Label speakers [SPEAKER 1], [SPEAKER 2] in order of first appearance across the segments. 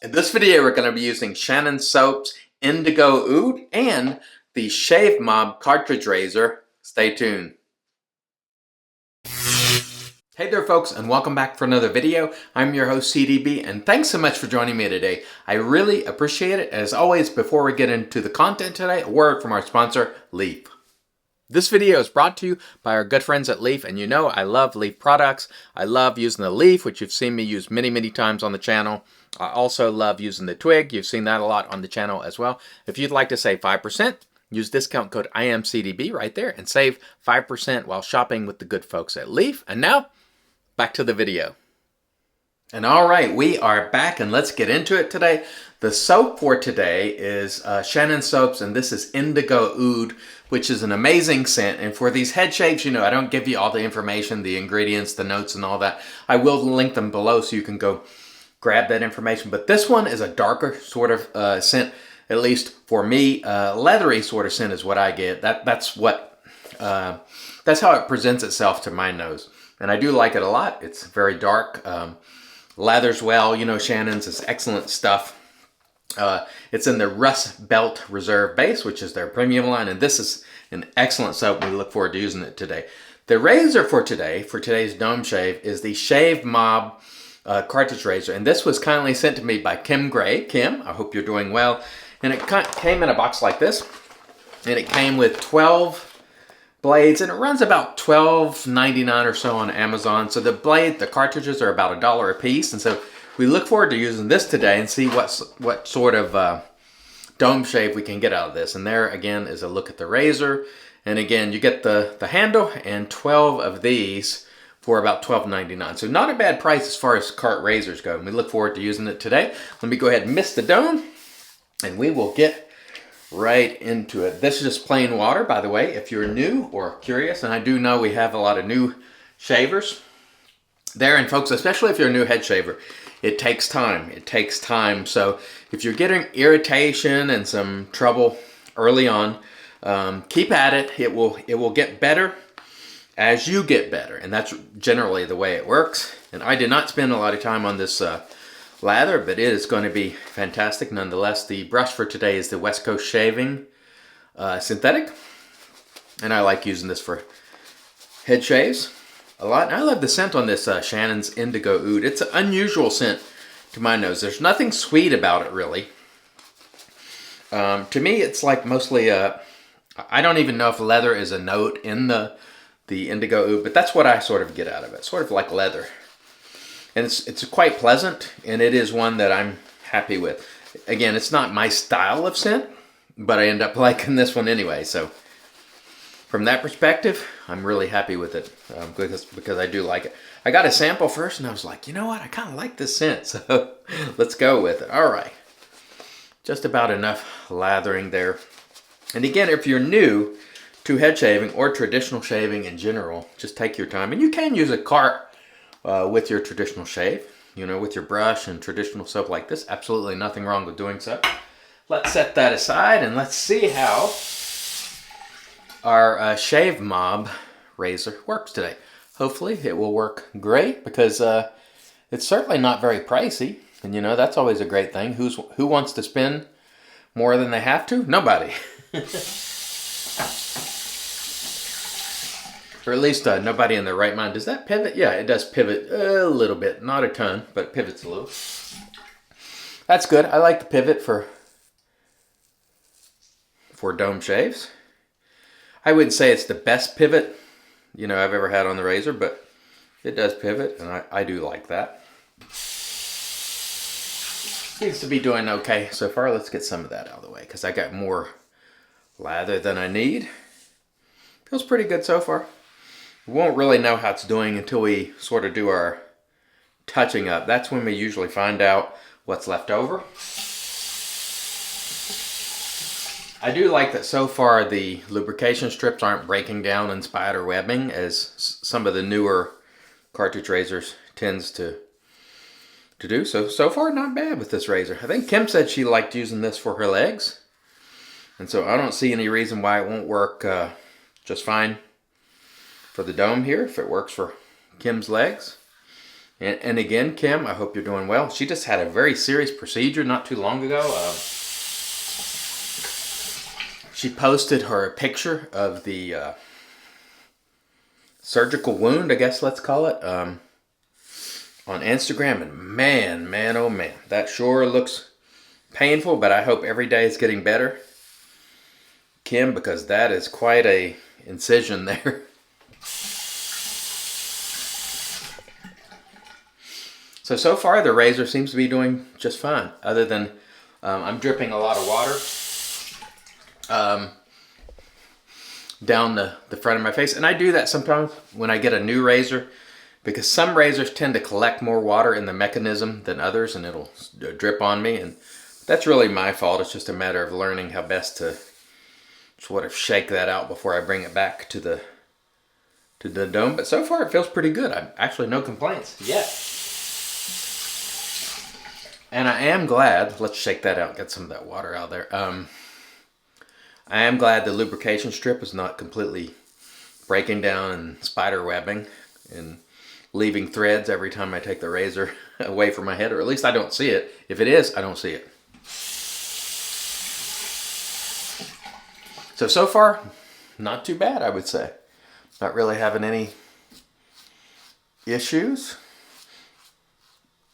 [SPEAKER 1] In this video, we're going to be using Shannon Soap's Indigo Oud and the Shavemob cartridge razor. Stay tuned. Hey there folks, and welcome back for another video. I'm your host CDB, and thanks so much for joining me today. I really appreciate it. As always, before we get into the content today, a word from our sponsor, Leaf. This video is brought to you by our good friends at Leaf, and you know I love Leaf products. I love using the Leaf, which you've seen me use many times on the channel. I also love using the Twig. You've seen that a lot on the channel as well. If you'd like to save 5%, use discount code IAMCDB right there and save 5% while shopping with the good folks at Leaf. And now, back to the video. And all right, we are back and let's get into it today. The soap for today is Shannon Soaps, and this is Indigo Oud, which is an amazing scent. And for these head shaves, you know, I don't give you all the information, the ingredients, the notes and all that. I will link them below so you can go grab that information. But this one is a darker sort of scent, at least for me. Leathery sort of scent is what I get. That's how it presents itself to my nose. And I do like it a lot. It's very dark. Lathers well. You know, Shannon's is excellent stuff. It's in the Rust Belt Reserve base, which is their premium line. And this is an excellent soap. We look forward to using it today. The razor for today, for today's dome shave, is the Shavemob cartridge razor. And this was kindly sent to me by Kim Gray. Kim, I hope you're doing well. And it came in a box like this. And it came with 12 blades, and it runs about $12.99 or so on Amazon. So the cartridges are about $1 a piece, and so we look forward to using this today and see what sort of dome shave we can get out of this. And there again is a look at the razor, and again you get the handle and 12 of these for about $12.99. So not a bad price as far as cart razors go, and we look forward to using it today. Let me go ahead and mist the dome, and we will get right into it. This is just plain water, by the way, if you're new or curious, and I do know we have a lot of new shavers there, and folks, especially if you're a new head shaver, it takes time. It takes time. So if you're getting irritation and some trouble early on, keep at it. It will get better as you get better, and that's generally the way it works. And I did not spend a lot of time on this lather, but it is going to be fantastic nonetheless. The brush for today is the West Coast Shaving synthetic, and I like using this for head shaves a lot. And I love the scent on this Shannon's Indigo Oud. It's an unusual scent to my nose. There's nothing sweet about it really. To me, it's like mostly I don't even know if leather is a note in the Indigo Oud, but that's what I sort of get out of it. Sort of like leather. And it's quite pleasant, and it is one that I'm happy with. Again, it's not my style of scent, but I end up liking this one anyway. So from that perspective, I'm really happy with it because I do like it. I got a sample first, and I was like, you know what? I kind of like this scent, so let's go with it. All right. Just about enough lathering there. And again, if you're new to head shaving or traditional shaving in general, just take your time. And you can use a cart with your traditional shave, you know, with your brush and traditional soap like this. Absolutely nothing wrong with doing so. Let's set that aside and let's see how our Shavemob razor works today. Hopefully it will work great because it's certainly not very pricey, and you know that's always a great thing. Who wants to spend more than they have to? Nobody. Or at least nobody in their right mind. Does that pivot? Yeah, it does pivot a little bit. Not a ton, but it pivots a little. That's good. I like the pivot for dome shaves. I wouldn't say it's the best pivot, you know, I've ever had on the razor, but it does pivot, and I do like that. Seems to be doing okay so far. Let's get some of that out of the way because I got more lather than I need. Feels pretty good so far. We won't really know how it's doing until we sort of do our touching up. That's when we usually find out what's left over. I do like that so far the lubrication strips aren't breaking down and spider webbing as some of the newer cartridge razors tends to do. So far not bad with this razor. I think Kim said she liked using this for her legs. And so I don't see any reason why it won't work just fine for the dome here, if it works for Kim's legs. And again, Kim, I hope you're doing well. She just had a very serious procedure not too long ago. She posted her picture of the surgical wound, I guess let's call it, on Instagram. And man, oh man, that sure looks painful, but I hope every day is getting better, Kim, because that is quite a incision there. So far the razor seems to be doing just fine, other than I'm dripping a lot of water down the front of my face. And I do that sometimes when I get a new razor, because some razors tend to collect more water in the mechanism than others, and it'll drip on me. And that's really my fault. It's just a matter of learning how best to sort of shake that out before I bring it back to the dome. But so far it feels pretty good. I'm actually no complaints yet. And I am glad, let's shake that out, get some of that water out there. I am glad the lubrication strip is not completely breaking down and spider webbing and leaving threads every time I take the razor away from my head, or at least I don't see it. If it is, I don't see it. So far, not too bad, I would say. Not really having any issues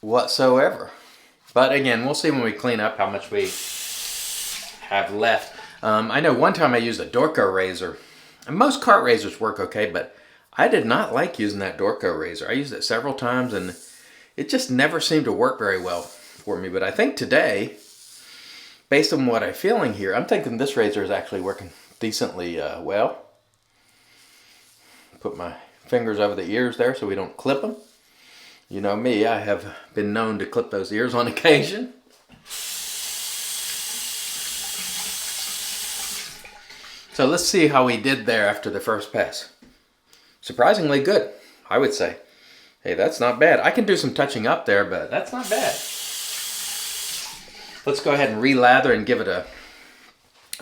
[SPEAKER 1] whatsoever. But again, we'll see when we clean up how much we have left. I know one time I used a Dorco razor. And most cart razors work okay, but I did not like using that Dorco razor. I used it several times and it just never seemed to work very well for me. But I think today, based on what I'm feeling here, I'm thinking this razor is actually working decently well. Put my fingers over the ears there so we don't clip them. You know me, I have been known to clip those ears on occasion. So let's see how we did there after the first pass. Surprisingly good, I would say. Hey, that's not bad. I can do some touching up there, but that's not bad. Let's go ahead and re-lather and give it a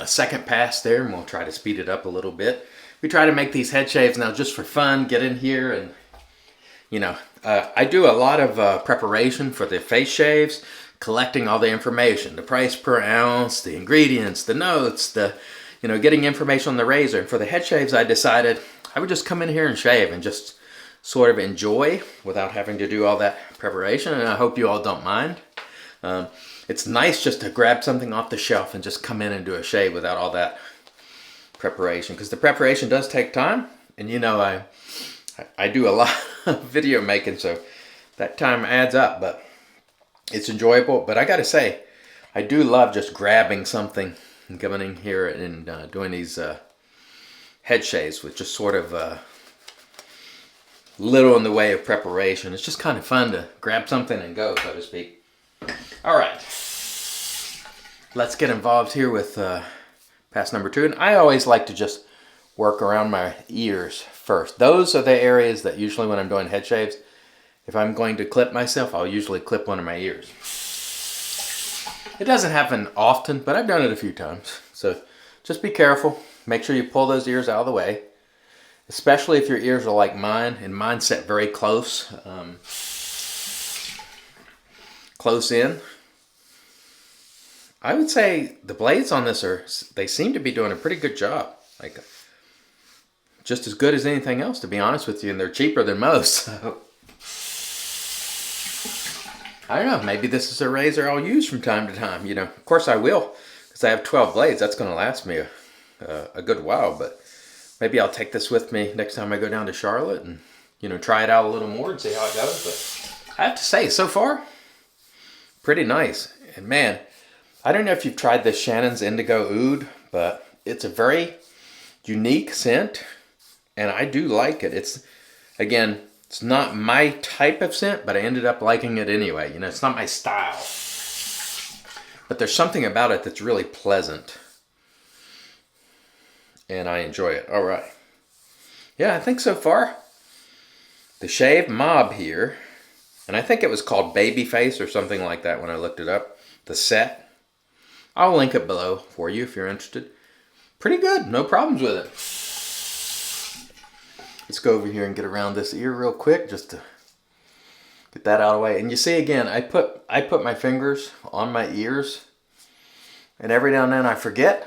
[SPEAKER 1] second pass there, and we'll try to speed it up a little bit. We try to make these head shaves now just for fun, get in here and, you know, I do a lot of preparation for the face shaves, collecting all the information, the price per ounce, the ingredients, the notes, getting information on the razor. And for the head shaves, I decided I would just come in here and shave and just sort of enjoy without having to do all that preparation. And I hope you all don't mind. It's nice just to grab something off the shelf and just come in and do a shave without all that preparation, because the preparation does take time. And you know, I do a lot of video making, so that time adds up, but it's enjoyable. But I gotta say, I do love just grabbing something and coming in here and doing these head shaves with just sort of little in the way of preparation. It's just kind of fun to grab something and go, so to speak. All right, let's get involved here with pass number 2. And I always like to just work around my ears first. Those are the areas that usually when I'm doing head shaves, if I'm going to clip myself, I'll usually clip one of my ears. It doesn't happen often, but I've done it a few times. So just be careful. Make sure you pull those ears out of the way, especially if your ears are like mine, and mine set very close, close in. I would say the blades on this they seem to be doing a pretty good job. Like, just as good as anything else, to be honest with you, and they're cheaper than most. So I don't know, maybe this is a razor I'll use from time to time. You know, of course I will, because I have 12 blades. That's going to last me a good while, but maybe I'll take this with me next time I go down to Charlotte and, you know, try it out a little more and see how it goes. But I have to say, so far, pretty nice. And man, I don't know if you've tried this Shannon's Indigo Oud, but it's a very unique scent, and I do like it. It's not my type of scent, but I ended up liking it anyway. You know, it's not my style, but there's something about it that's really pleasant, and I enjoy it. All right. Yeah, I think so far, the Shavemob here, and I think it was called Babyface or something like that when I looked it up, the set. I'll link it below for you if you're interested. Pretty good, no problems with it. Let's go over here and get around this ear real quick just to Get that out of the way. And you see again, I put my fingers on my ears, and every now and then I forget.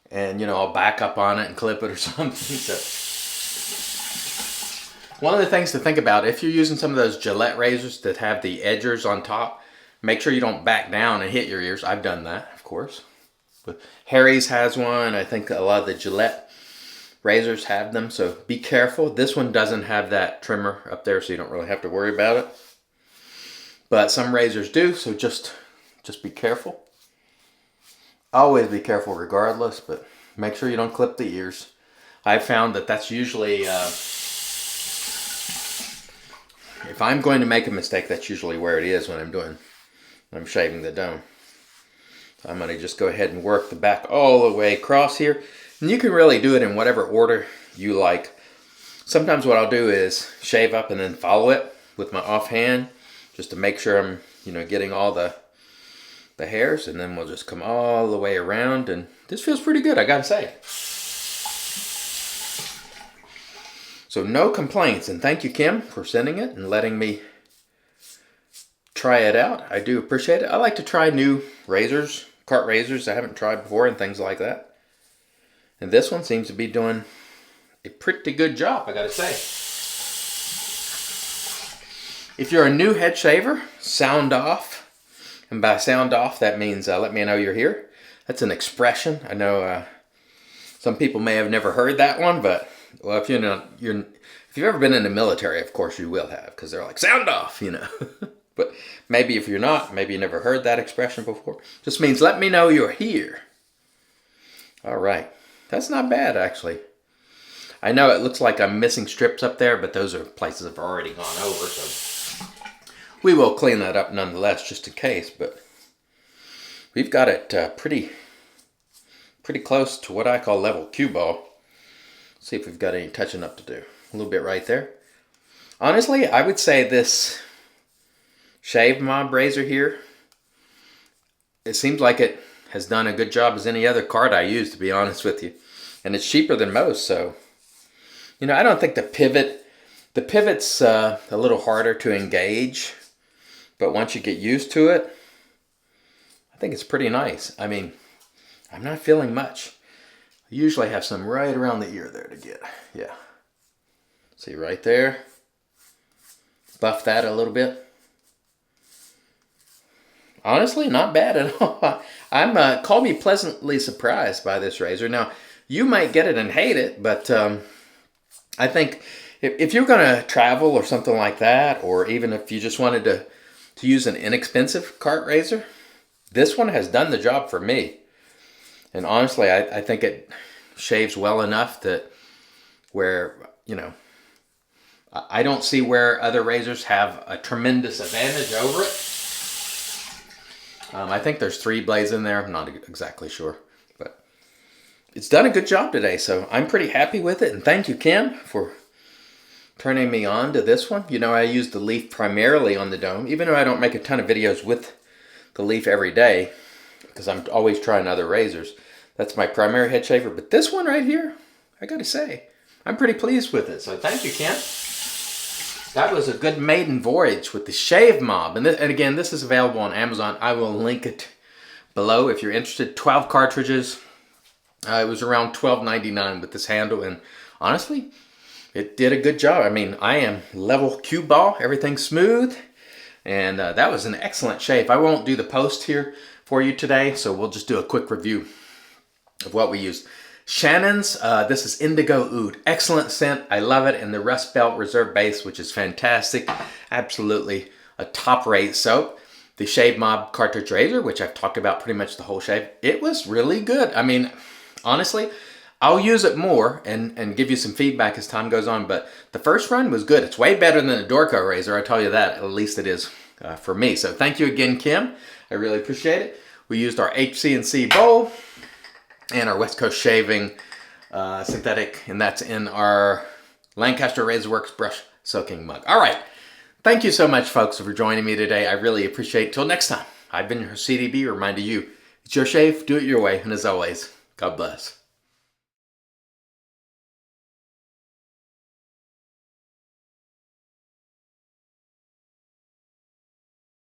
[SPEAKER 1] And you know, I'll back up on it and clip it or something. So one of the things to think about, if you're using some of those Gillette razors that have the edgers on top, make sure you don't back down and hit your ears. I've done that, of course. But Harry's has one. I think a lot of the Gillette razors have them, so be careful. This one doesn't have that trimmer up there, so you don't really have to worry about it. But some razors do, so just be careful. Always be careful regardless, but make sure you don't clip the ears. I've found that that's usually, if I'm going to make a mistake, that's usually where it is when I'm shaving the dome. So I'm going to just go ahead and work the back all the way across here. And you can really do it in whatever order you like. Sometimes what I'll do is shave up and then follow it with my offhand, just to make sure I'm, you know, getting all the hairs, and then we'll just come all the way around, and this feels pretty good, I gotta say. So no complaints, and thank you, Kim, for sending it and letting me try it out. I do appreciate it. I like to try new razors, cart razors I haven't tried before and things like that. And this one seems to be doing a pretty good job, I gotta say. If you're a new head shaver, sound off. And by sound off, that means let me know you're here. That's an expression. I know some people may have never heard that one, but well, if you've ever been in the military, of course you will have, because they're like, sound off, you know. But maybe if you're not, maybe you never heard that expression before. Just means let me know you're here. All right. That's not bad, actually. I know it looks like I'm missing strips up there, but those are places I've already gone over, so we will clean that up nonetheless, just in case. But we've got it pretty close to what I call level cue ball. See if we've got any touching up to do. A little bit right there. Honestly, I would say this Shavemob razor here, it seems like it has done a good job as any other card I use, to be honest with you. And it's cheaper than most, so, you know, I don't think the pivot's a little harder to engage, but once you get used to it, I think it's pretty nice. I mean, I'm not feeling much. I usually have some right around the ear there to get, yeah. See right there? Buff that a little bit. Honestly, not bad at all. Call me pleasantly surprised by this razor. Now, you might get it and hate it, but I think if you're going to travel or something like that, or even if you just wanted to use an inexpensive cart razor, this one has done the job for me. And honestly, I think it shaves well enough that where, you know, I don't see where other razors have a tremendous advantage over it. I think there's 3 blades in there. I'm not exactly sure, but it's done a good job today, so I'm pretty happy with it. And thank you, Kim, for turning me on to this one. You know, I use the leaf primarily on the dome, even though I don't make a ton of videos with the leaf every day, because I'm always trying other razors. That's my primary head shaver, but this one right here, I gotta say, I'm pretty pleased with it. So thank you, Kim. That was a good maiden voyage with the Shavemob. And again, this is available on Amazon. I will link it below if you're interested. 12 cartridges. It was around $12.99 with this handle. And honestly, it did a good job. I mean, I am level cue ball. Everything's smooth. And that was an excellent shave. I won't do the post here for you today, so we'll just do a quick review of what we used. Shannon's, this is Indigo Oud. Excellent scent. I love it. And the Rust Belt Reserve Base, which is fantastic. Absolutely a top-rate soap. The Shavemob cartridge razor, which I've talked about pretty much the whole shave, it was really good. I mean, honestly, I'll use it more and give you some feedback as time goes on, but the first run was good. It's way better than the Dorco razor, I tell you that. At least it is for me. So thank you again, Kim. I really appreciate it. We used our HC&C bowl and our West Coast Shaving synthetic, and that's in our Lancaster Razorworks brush soaking mug. All right. Thank you so much, folks, for joining me today. I really appreciate it. Till next time, I've been your CDB, reminding you, it's your shave, do it your way, and as always, God bless.